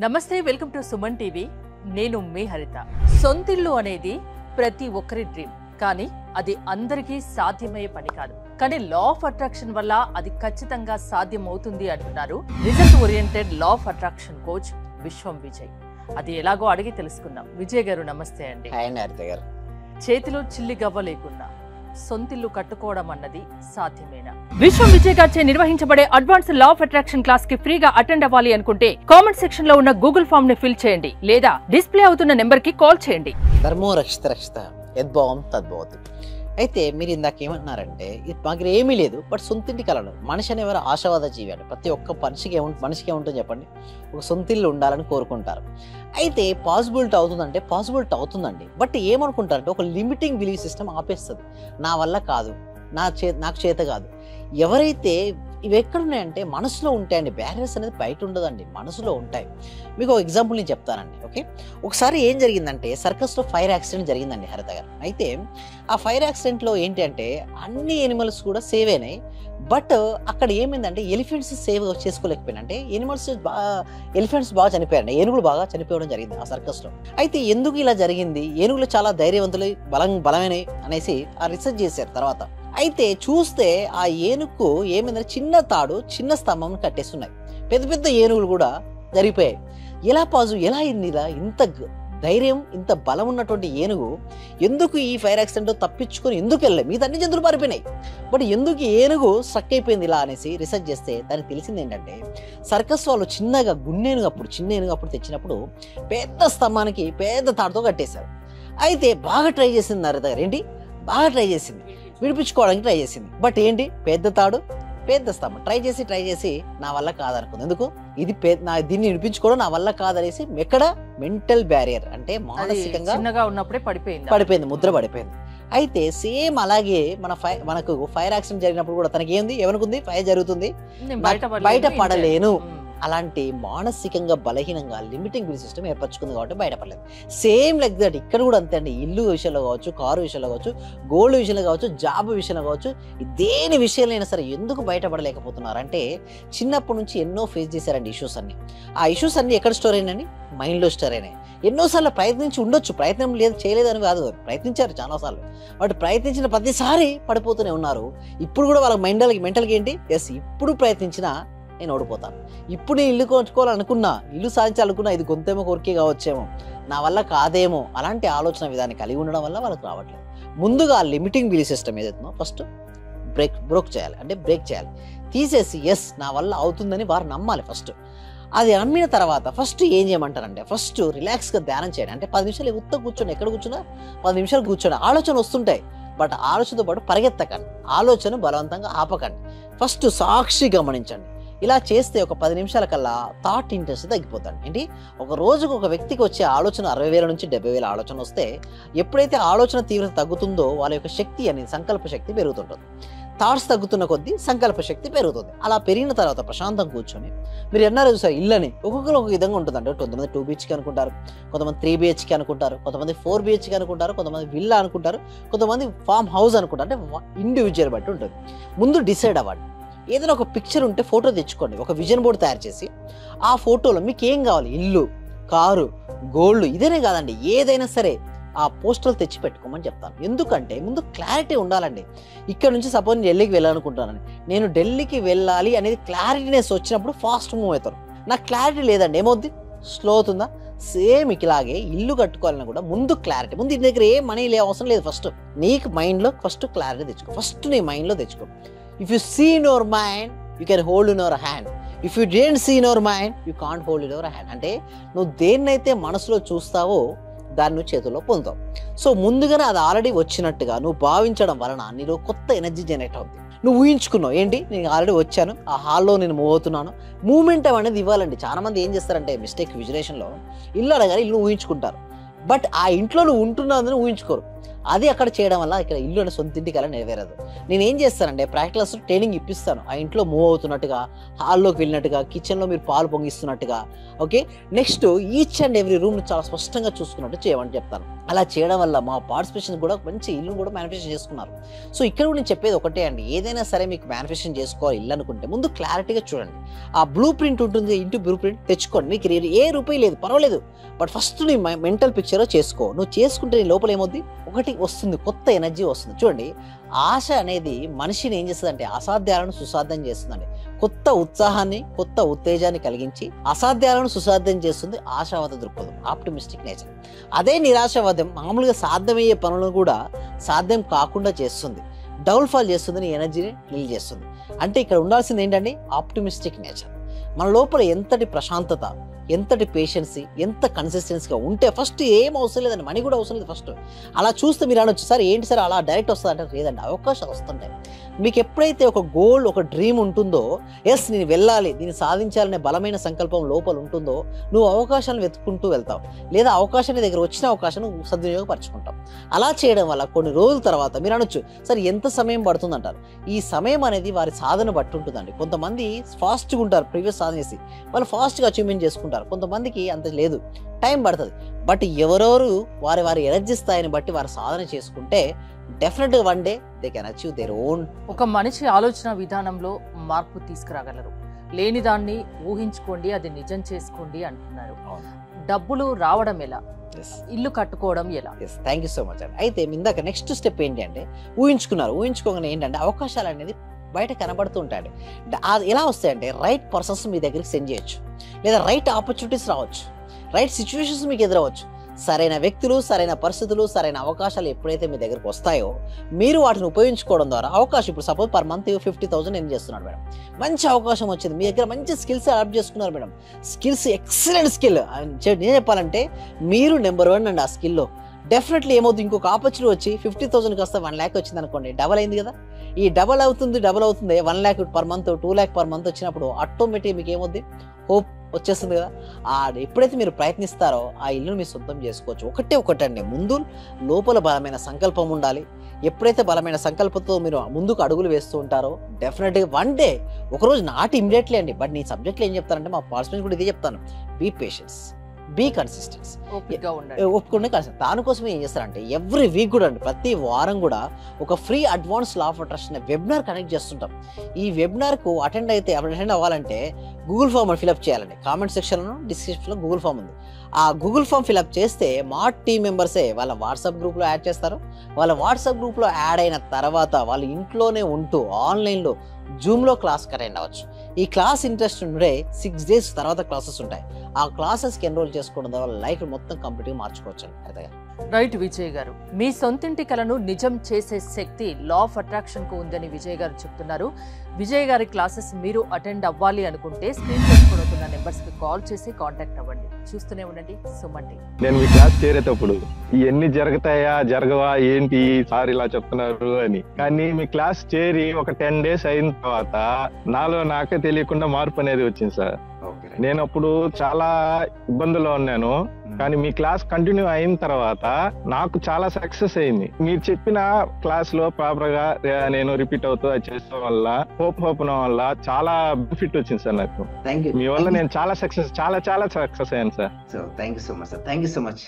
నమస్తే, welcome to Suman TV. నేను మీ హరిత. సొంతిల్లు అనేది ప్రతి ఒక్కరి డ్రీమ్, కానీ అది అందరికీ సాధ్యమయ్యే పని కాదు. కానీ లా ఆఫ్ అట్రాక్షన్ వల్ల అది ఖచ్చితంగా సాధ్యం అవుతుంది అంటున్నారు result oriented law of attraction coach విశ్వం విజయ్. అది ఎలాగో అడిగి తెలుసుకుందాం. విజయ్ గారు నమస్తే అండి. చేతిలో చిల్లి గవ్వ లేకుండా సొంతిల్లు కట్టుకోవడం అన్నది సాధ్యమేనా? విశ్వం విజయ్ గారిచే నిర్వహించబడే advance law of attraction class కి ఫ్రీగా అటెండ్ అవ్వాలి అనుకుంటే కామెంట్ సెక్షన్ లో ఉన్న గూగుల్ ఫామ్ ని ఫిల్ చేయండి, లేదా డిస్ప్లే అవుతున్న నెంబర్ కి కాల్ చేయండి. ధర్మో రక్షిత రక్షిత యద్భావం తద్భవతి. అయితే మీరు ఇందాక ఏమంటున్నారంటే మాకు ఏమీ లేదు, బట్ సొంతింటి కలడు. మనిషి అనేవారు ఆశావాద జీవి అండి. ప్రతి ఒక్క మనిషికి ఏముంటుంది చెప్పండి, ఒక సొంతిల్లు ఉండాలని కోరుకుంటారు. అయితే పాసిబిలిటీ అవుతుందంటే పాసిబిలిటీ అవుతుందండి, బట్ ఏమనుకుంటారంటే ఒక లిమిటింగ్ బిలీఫ్ సిస్టమ్ ఆపేస్తుంది. నా వల్ల కాదు, నాకు చేత కాదు. ఎవరైతే ఇవి ఎక్కడున్నాయంటే మనసులో ఉంటాయండి. బ్యారియర్స్ అనేది బయట ఉండదండి, మనసులో ఉంటాయి. మీకు ఒక ఎగ్జాంపుల్ నేను చెప్తానండి. ఓకే, ఒకసారి ఏం జరిగిందంటే సర్కస్లో ఫైర్ యాక్సిడెంట్ జరిగిందండి హరిత గారు. అయితే ఆ ఫైర్ యాక్సిడెంట్లో ఏంటి అంటే అన్ని ఎనిమల్స్ కూడా సేవ్ అయినాయి, బట్ అక్కడ ఏమైందంటే ఎలిఫెంట్స్ సేవ్ చేసుకోలేకపోయినా. అంటే ఎలిఫెంట్స్ బాగా చనిపోయారండి, ఏనుగులు బాగా చనిపోవడం జరిగింది ఆ సర్కస్లో. అయితే ఎందుకు ఇలా జరిగింది, ఏనుగులు చాలా ధైర్యవంతులు బలమైనవి అనేసి ఆ రీసెర్చ్ చేశారు తర్వాత. అయితే చూస్తే ఆ ఏనుగుకు ఏమైందంటే చిన్న తాడు చిన్న స్తంభం కట్టేస్తున్నాయి, పెద్ద పెద్ద ఏనుగులు కూడా జరిగిపోయాయి. ఎలా అయింది? ఇలా ఇంత ధైర్యం ఇంత బలం ఉన్నటువంటి ఏనుగు ఎందుకు ఈ ఫైర్ యాక్సిడెంట్ తప్పించుకొని ఎందుకు వెళ్ళాయి? మిగతా అన్ని జంతువులు పారిపోయినాయి, బట్ ఎందుకు ఏనుగు స్ట్రక్ అయిపోయింది ఇలా అనేసి రీసెర్చ్ చేస్తే దానికి తెలిసింది ఏంటంటే సర్కస్ వాళ్ళు చిన్న ఏనుగు అప్పుడు తెచ్చినప్పుడు పెద్ద స్తంభానికి పెద్ద తాడుతో కట్టేశారు. అయితే బాగా ట్రై చేసింది నా దగ్గర ఏంటి, బాగా ట్రై చేసింది, విడిపించుకోవడానికి ట్రై చేసింది, బట్ ఏంటి పెద్ద తాడు పెద్ద స్తంభం. ట్రై చేసి నా వల్ల కాదనుకుంది. ఎందుకు దీన్ని విడిపించుకోవడం నా వల్ల కాదనేసి ఎక్కడ మెంటల్ బ్యారియర్ అంటే మానసికంగా ఉన్నప్పుడే పడిపోయింది, ముద్ర పడిపోయింది. అయితే సేమ్ అలాగే మనకు ఫైర్ యాక్సిడెంట్ జరిగినప్పుడు కూడా తనకి ఏంది, ఏమనుకుంది, ఫైర్ జరుగుతుంది, బయట పడలేను. అలాంటి మానసికంగా బలహీనంగా లిమిటింగ్ బిలీఫ్ సిస్టమ్ ఏర్పరచుకుంది కాబట్టి బయటపడలేదు. సేమ్ లైక్ దట్ ఇక్కడ కూడా అంతే అండి. ఇల్లు విషయంలో కావచ్చు, కారు విషయంలో కావచ్చు, గోల్డ్ విషయంలో కావచ్చు, జాబ్ విషయంలో కావచ్చు, దేని విషయంలో అయినా సరే ఎందుకు బయటపడలేకపోతున్నారు అంటే చిన్నప్పటి నుంచి ఎన్నో ఫేస్ చేశారండి ఇష్యూస్ అన్ని. ఆ ఇష్యూస్ అన్ని ఎక్కడ స్టోర్ అయినాయి, మైండ్లో స్టోర్ అయినాయి. ఎన్నోసార్లు ప్రయత్నించి ఉండొచ్చు, ప్రయత్నం చేయలేదని కాదు, ప్రయత్నించారు చాలాసార్లు, బట్ ప్రయత్నించిన ప్రతిసారి పడిపోతూనే ఉన్నారు. ఇప్పుడు కూడా వాళ్ళ మెంటల్కి ఏంటి, ఎస్ ఇప్పుడు ప్రయత్నించినా నేను ఓడిపోతాను, ఇప్పుడు నేను ఇల్లు కొనుక్కోవాలనుకున్నా, ఇల్లు సాధించాలనుకున్నా, ఇది గొంతేమో కోరికే కావచ్చేమో, నా వల్ల కాదేమో, అలాంటి ఆలోచన విధాన్ని కలిగి ఉండడం వల్ల వాళ్ళకి రావట్లేదు. ముందుగా లిమిటింగ్ బిలీఫ్ సిస్టమ్ ఏదైతుందో ఫస్ట్ బ్రేక్ చేయాలి, తీసేసి ఎస్ నా వల్ల అవుతుందని వారు నమ్మాలి. ఫస్ట్ అది నమ్మిన తర్వాత ఫస్ట్ ఏం చేయమంటారంటే ఫస్ట్ రిలాక్స్గా ధ్యానం చేయండి. అంటే 10 నిమిషాలు కూర్చోండి, ఎక్కడ కూర్చున్నా 10 నిమిషాలు కూర్చోండి. ఆలోచన వస్తుంటాయి, బట్ ఆలోచనతో పాటు పరిగెత్తకండి, ఆలోచన బలవంతంగా ఆపకండి. ఫస్ట్ సాక్షి గమనించండి. ఇలా చేస్తే ఒక 10 నిమిషాల కల్లా థాట్ ఇంట్రెస్ట్ తగ్గిపోతాడు. ఏంటి, ఒక రోజుకు ఒక వ్యక్తికి వచ్చే ఆలోచన 60,000 నుంచి 70,000 ఆలోచన వస్తే ఎప్పుడైతే ఆలోచన తీవ్రత తగ్గుతుందో వాళ్ళ యొక్క శక్తి అనేది సంకల్ప శక్తి పెరుగుతుంటుంది. థాట్స్ తగ్గుతున్న కొద్దీ సంకల్ప శక్తి పెరుగుతుంది. అలా పెరిగిన తర్వాత ప్రశాంతం కూర్చొని మీరు ఎన్నారో చూసారు ఇల్లని ఒక్కొక్కరు ఒక విధంగా ఉంటుందంటే కొంతమంది 2 BHK అనుకుంటారు, కొంతమంది 3 BHK అనుకుంటారు, కొంతమంది 4 BHK అనుకుంటారు, కొంతమంది విల్లా అనుకుంటారు, కొంతమంది ఫామ్ హౌస్ అనుకుంటారు. అంటే ఇండివిజువల్ బట్టి ఉంటుంది. ముందు డిసైడ్ అవ్వండి. ఏదైనా ఒక పిక్చర్ ఉంటే ఫోటో తెచ్చుకోండి, ఒక విజన్ బోర్డు తయారు చేసి ఆ ఫోటోలో మీకు ఏం కావాలి, ఇల్లు, కారు, గోల్డ్, ఇదేనే కాదండి ఏదైనా సరే ఆ పోస్టర్లు తెచ్చి పెట్టుకోమని చెప్తాను. ఎందుకంటే ముందు క్లారిటీ ఉండాలండి. ఇక్కడ నుంచి సపోజ్ నేను ఢిల్లీకి వెళ్ళాలనుకుంటున్నాను, నేను ఢిల్లీకి వెళ్ళాలి అనేది క్లారిటీనెస్ వచ్చినప్పుడు ఫాస్ట్ మూవ్ అవుతారు. నాకు క్లారిటీ లేదండి, ఏమవుద్ది, స్లో అవుతుందా? సేమ్ ఇలాగే ఇల్లు కట్టుకోవాలని కూడా ముందు క్లారిటీ, ముందు ఇంటి దగ్గర ఏ మనీ అవసరం లేదు. ఫస్ట్ నీకు మైండ్లో ఫస్ట్ క్లారిటీ తెచ్చుకో, ఫస్ట్ నీ మైండ్లో తెచ్చుకో. If you see in your mind, you can hold in your hand. If you didn't see in your mind, you can't hold in your hand. అంటే నువ్వు దేన్నైతే మనసులో చూస్తావో దాన్ని నువ్వు చేతుల్లో పొందుతావు. సో ముందుగానే అది ఆల్రెడీ వచ్చినట్టుగా నువ్వు భావించడం వలన నీలో కొత్త ఎనర్జీ జనరేట్ అవుతుంది. నువ్వు ఊహించుకున్నావు ఏంటి, నేను ఆల్రెడీ వచ్చాను, ఆ హాల్లో నేను మూవ్ అవుతున్నాను, మూమెంట్ అనేది ఇవ్వాలండి. చాలా మంది ఏం చేస్తారంటే మిస్టేక్ విజులేషన్లో ఇల్లు అడగాలి, ఇల్లు ఊహించుకుంటారు, బట్ ఆ ఇంట్లో నువ్వు ఉంటున్నాదని ఊహించుకోరు. అది అక్కడ చేయడం వల్ల ఇక్కడ ఇల్లు అనే సొంత ఇంటి కల నెరవేరదు. నేను ఏం చేస్తానంటే ప్రాక్టికల్స్ ట్రైనింగ్ ఇప్పిస్తాను. ఆ ఇంట్లో మూవ్ అవుతున్నట్టుగా, హాల్లోకి వెళ్ళినట్టుగా, కిచెన్లో మీరు పాలు పొంగిస్తున్నట్టుగా. Okay, next each and every room చాలా స్పష్టంగా చూసుకున్నట్టు చేయమని చెప్తాను. అలా చేయడం వల్ల మా పార్టిసిపేషన్ కూడా మంచి ఇల్లు కూడా మేనిఫెస్టేషన్ చేసుకున్నారు. సో ఇక్కడ కూడా నేను చెప్పేది ఒకటే అండి, ఏదైనా సరే మీకు మేనిఫెస్టేషన్ చేసుకోవాలి ఇల్లు అనుకుంటే ముందు క్లారిటీగా చూడండి. ఆ బ్లూ ప్రింట్ ఉంటుంది, ఇంటూ బ్లూ ప్రింట్ తెచ్చుకోండి. మీకు ఏ రూపాయి లేదు పర్వాలేదు, బట్ ఫస్ట్ నీ మెంటల్ పిక్చర్ చేసుకో. నువ్వు చేసుకుంటే నీ లోపల ఏమవుద్ది, ఒకటి వస్తుంది, కొత్త ఎనర్జీ వస్తుంది. చూడండి, ఆశ అనేది మనిషిని ఏం చేస్తుందంటే అసాధ్యాలను సుసాధ్యం చేస్తుందండి. కొత్త ఉత్సాహాన్ని, కొత్త ఉత్తేజాన్ని కలిగించి అసాధ్యాలను సుసాధ్యం చేస్తుంది ఆశావాద దృక్పథం, ఆప్టిమిస్టిక్ నేచర్. అదే నిరాశావాదం మామూలుగా సాధ్యమయ్యే పనులను కూడా సాధ్యం కాకుండా చేస్తుంది, డౌన్ఫాల్ చేస్తుంది, నీ ఎనర్జీని నిల్ చేస్తుంది. అంటే ఇక్కడ ఉండాల్సింది ఏంటంటే ఆప్టిమిస్టిక్ నేచర్. మన లోపల ఎంతటి ప్రశాంతత, ఎంతటి పేషెన్సీ, ఎంత కన్సిస్టెన్సీగా ఉంటే ఫస్ట్ ఏం అవసరం లేదండి, మనీ కూడా అవసరం లేదు. ఫస్ట్ అలా చూస్తే మీరు అనొచ్చు, సార్ ఏంటి సార్ అలా డైరెక్ట్ వస్తుంది అంటే లేదండి, అవకాశాలు వస్తుంటాయి. మీకు ఎప్పుడైతే ఒక గోల్, ఒక డ్రీమ్ ఉంటుందో, ఎస్ నేను వెళ్ళాలి, దీన్ని సాధించాలనే బలమైన సంకల్పం లోపల ఉంటుందో, నువ్వు అవకాశాలను వెతుక్కుంటూ వెళ్తావు, లేదా అవకాశాన్ని దగ్గర వచ్చిన అవకాశం నువ్వు సద్వినియోగపరచుకుంటావు. అలా చేయడం వల్ల కొన్ని రోజుల తర్వాత మీరు అనొచ్చు, సార్ ఎంత సమయం పడుతుంది అంటారు. ఈ సమయం అనేది వారి సాధన బట్టి ఉంటుందండి. కొంతమంది ఫాస్ట్గా ఉంటారు, ప్రీవియస్ సాధన చేసి వాళ్ళు ఫాస్ట్గా అచీవ్మెంట్ చేసుకుంటారు. కొంతమందికి అంత లేదు, టైం పడుతుంది. బట్ ఎవరెవరు వారి వారి ఎనర్జీ స్థాయిని బట్టి వారు సాధన చేసుకుంటే డెఫినెట్గా one day they can achieve their own. ఒక మనిషి ఆలోచన విధానంలో మార్పు తీసుకురాగలరు. లేని దాన్ని ఊహించుకోండి, అది నిజం చేసుకోండి అంటున్నారు. డబ్బులు రావడం ఎలా, ఇల్లు కట్టుకోవడం ఎలా? థ్యాంక్ యూ సో మచ్ అండి. అయితే ఇందాక నెక్స్ట్ స్టెప్ ఏంటి అంటే ఊహించుకోగానే ఏంటంటే అవకాశాలు అనేది బయట కనబడుతూ ఉంటాయండి. అది ఎలా వస్తాయంటే రైట్ పర్సన్స్ మీ దగ్గరికి సెండ్ చేయొచ్చు, లేదా రైట్ ఆపర్చునిటీస్ రావచ్చు, రైట్ సిచ్యువేషన్స్ మీకు ఎదురవచ్చు. సరైన వ్యక్తులు, సరైన పరిస్థితులు, సరైన అవకాశాలు ఎప్పుడైతే మీ దగ్గరకు వస్తాయో మీరు వాటిని ఉపయోగించుకోవడం ద్వారా అవకాశం, ఇప్పుడు సపోజ్ పర్ మంత్ 50,000 నేను చేస్తున్నాను మేడం, మంచి అవకాశం వచ్చింది, మీ దగ్గర మంచి స్కిల్స్ అడాప్ట్ చేసుకున్నారు మేడం, స్కిల్స్ ఎక్సలెంట్ స్కిల్ నేను చెప్పాలంటే మీరు నెంబర్ 1 అండి ఆ స్కిల్లో. డెఫినెట్లీ ఏమవుతుంది, ఇంకొక ఆపర్చునిటీ వచ్చి 50,000 కాస్త 1 lakh వచ్చింది అనుకోండి, డబల్ అయింది కదా. ఈ డబల్ అవుతుంది 1 lakh per month, 2 lakh per month వచ్చినప్పుడు ఆటోమేటిక్ మీకు ఏమవుద్ది, హోప్ వచ్చేస్తుంది కదా. ఎప్పుడైతే మీరు ప్రయత్నిస్తారో ఆ ఇల్లును మీరు సొంతం చేసుకోవచ్చు. ఒకటండి, ముందు లోపల బలమైన సంకల్పం ఉండాలి. ఎప్పుడైతే బలమైన సంకల్పంతో మీరు ముందుకు అడుగులు వేస్తూ ఉంటారో డెఫినెట్గా వన్ డే, ఒకరోజు నాట్ ఇమ్మీడియట్లీ అండి, బట్ నీ సబ్జెక్ట్లో ఏం చెప్తానంటే మా పార్టిసిపెంట్స్ కూడా ఇదే చెప్తాను, బీ పేషెన్స్, బీ కన్సిస్టెన్స్, ఒప్పుకుంటే కన్సిస్టెన్స్. దానికోసమే ఏం చేస్తారంటే ఎవ్రీ వీక్ కూడా అండి, ప్రతి వారం కూడా ఒక free advance law of attraction webinar connect చేస్తుంటాం. ఈ వెబినార్కు అటెండ్ అవ్వాలంటే గూగుల్ ఫామ్ ఫిల్అప్ చేయాలండి. కామెంట్ సెక్షన్లో, డిస్క్రిప్షన్లో గూగుల్ ఫామ్ ఉంది. ఆ గూగుల్ ఫామ్ ఫిల్అప్ చేస్తే మా టీం మెంబర్సే వాళ్ళ వాట్సాప్ గ్రూప్లో యాడ్ చేస్తారు. వాళ్ళ వాట్సాప్ గ్రూప్లో యాడ్ అయిన తర్వాత వాళ్ళు ఇంట్లోనే ఉంటూ ఆన్లైన్లో జూమ్లో క్లాస్ అటెండ్ అవ్వచ్చు. ఈ క్లాస్ ఇంట్రెస్ట్ ఉంటే 6 days తర్వాత క్లాసెస్ ఉంటాయి. ఆ క్లాసెస్కి ఎన్రోల్ చేసుకోవడం ద్వారా లైఫ్ మొత్తం కంప్లీట్గా మార్చుకోవచ్చు అండి. రైట్ విజయ్ గారు, మీ సొంతింటి కలను నిజం చేసే శక్తి లా ఆఫ్ అట్రాక్షన్ కు ఉందని విజయ్ గారు చెప్తున్నారు. విజయ్ గారి క్లాసెస్ మీరు అటెండ్ అవ్వాలి అనుకుంటే స్క్రీన్ చేసుకున్న నెంబర్స్ కి కాల్ చేసి కాంటాక్ట్ అవ్వండి. చూస్తూనే ఉండండి సుమన్ టీవీ. నేను మీ క్లాస్ చేరేటప్పుడు ఇవన్నీ జరుగుతాయా జరగవా ఏంటి సార్ ఇలా చెప్తున్నారు అని, కానీ మీ క్లాస్ చేరి ఒక 10 days అయిన తర్వాత నాలో నాకే తెలియకుండా మార్పు అనేది వచ్చింది సార్. నేను అప్పుడు చాలా ఇబ్బందుల్లో ఉన్నాను, కానీ మీ క్లాస్ కంటిన్యూ అయిన తర్వాత నాకు చాలా సక్సెస్ అయింది. మీరు చెప్పిన క్లాస్ లో ప్రాపర్ గా నేను రిపీట్ అవుతూ చేసడం వల్ల హోప్ వల్ల చాలా బెనిఫిట్ వచ్చింది సార్ నాకు. మీ వల్ల నేను చాలా సక్సెస్ అయ్యాను sir. Thank you so much.